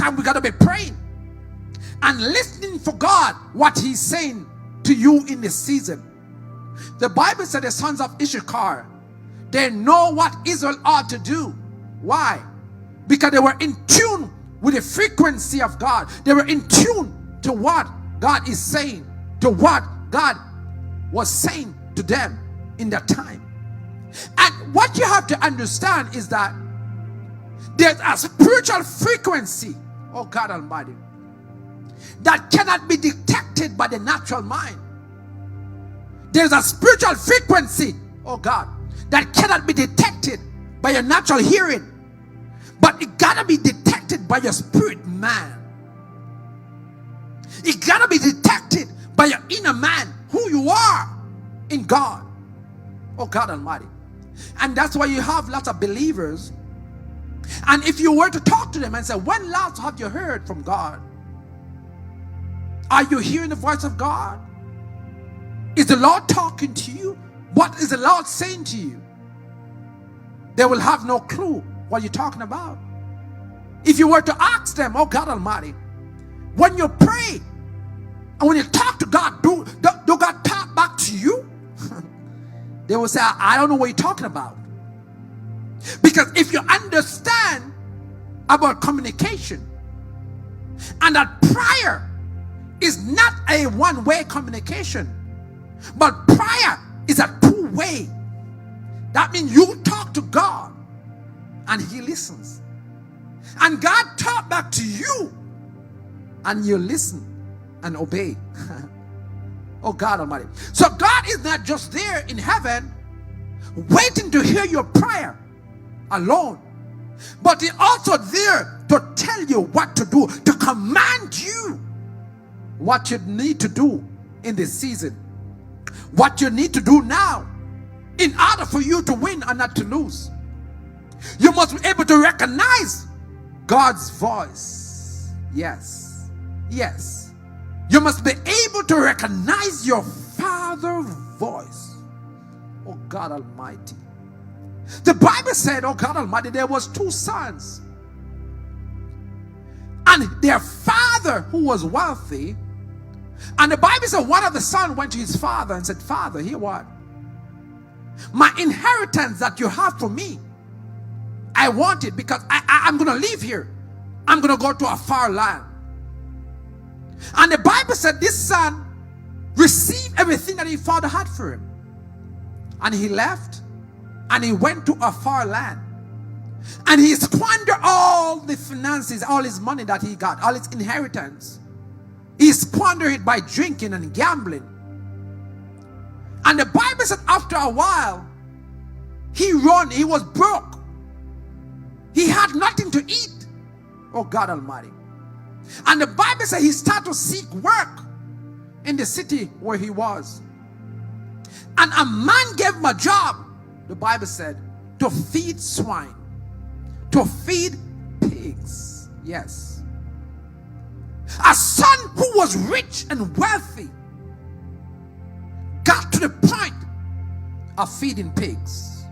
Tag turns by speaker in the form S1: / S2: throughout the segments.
S1: time we got to be praying and listening for God, what he's saying to you in this season. The Bible said the sons of Issachar, they know what Israel ought to do. Why? Because they were in tune with the frequency of God. They were in tune to what God is saying, to what God was saying to them in that time. And what you have to understand is that there's a spiritual frequency, oh God Almighty, that cannot be detected by the natural mind. There's a spiritual frequency, oh God, that cannot be detected by your natural hearing, but it gotta be detected by your spirit man. It gotta be detected by your inner man, who you are in God, oh God Almighty. And that's why you have lots of believers, and if you were to talk to them and say, when last have you heard from God? Are you hearing the voice of God? Is the Lord talking to you? What is the Lord saying to you? They will have no clue what you're talking about. If you were to ask them, oh God Almighty, when you pray and when you talk to God, do God talk back to you? They will say, I don't know what you're talking about. Because if you understand about communication, and that prayer is not a one-way communication, but prayer is a two-way. That means you talk to God and he listens, and God talk back to you and you listen and obey. Oh God Almighty. So God is not just there in heaven waiting to hear your prayer alone, but He's also there to tell you what to do, to command you what you need to do in this season, what you need to do now in order for you to win and not to lose. You must be able to recognize God's voice. Yes, yes. You must be able to recognize your Father's voice. Oh God Almighty. The Bible said, oh God Almighty, there was two sons, and their father who was wealthy, and the Bible said one of the sons went to his father and said, Father, hear what? My inheritance that you have for me, I want it, because I'm going to leave here. I'm going to go to a far land. And the Bible said this son received everything that his father had for him, and he left and he went to a far land, and he squandered all the finances, all his money that he got, all his inheritance. He squandered it by drinking and gambling. And the Bible said after a while he was broke. He had nothing to eat. Oh God Almighty. And the Bible said he started to seek work in the city where he was. And a man gave him a job, the Bible said, to feed swine, to feed pigs. Yes. A son who was rich and wealthy got to the point of feeding pigs.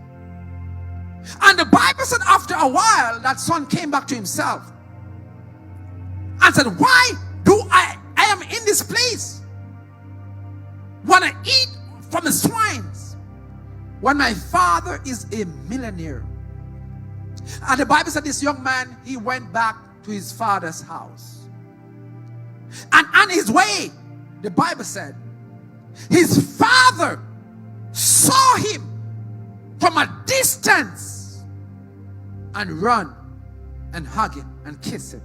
S1: And the Bible said after a while that son came back to himself and said, why do I am in this place when I eat from the swines when my father is a millionaire? And the Bible said this young man, he went back to his father's house, and on his way, the Bible said his father saw him from a distance and run and hug him and kiss him.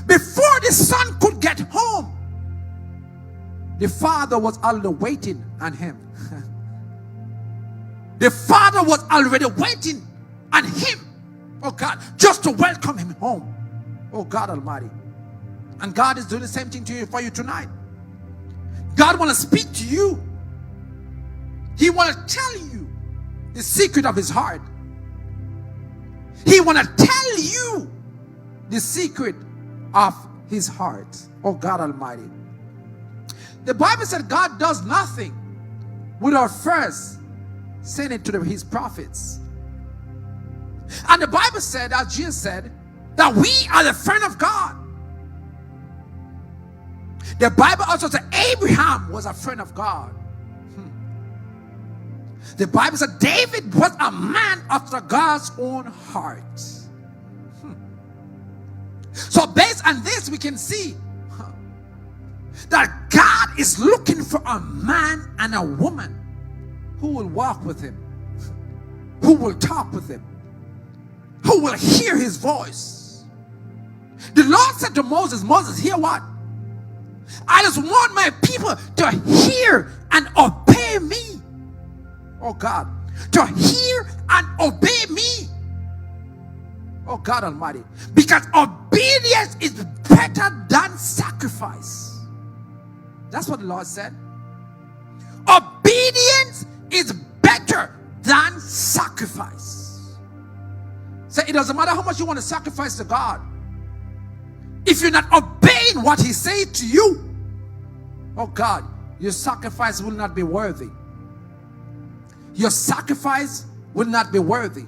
S1: Before the son could get home, the father was already waiting on him. The father was already waiting on him, oh God, just to welcome him home. Oh God Almighty. And God is doing the same thing to you, for you tonight. God wants to speak to you. He wants to tell you the secret of his heart. He wants to tell you the secret of his heart. Oh God Almighty. The Bible said God does nothing without first sending it to his prophets. And the Bible said, as Jesus said, that we are the friend of God. The Bible also says Abraham was a friend of God. The Bible said David was a man after God's own heart. So based on this, we can see that God is looking for a man and a woman who will walk with him, who will talk with him, who will hear his voice. The Lord said to Moses, Moses, hear what? I just want my people to hear and obey me. Oh God, to hear and obey me. Oh God Almighty, because obedience is better than sacrifice. That's what the Lord said. Obedience is better than sacrifice. So it doesn't matter how much you want to sacrifice to God. If you're not obeying what he said to you, oh God, your sacrifice will not be worthy. Your sacrifice will not be worthy.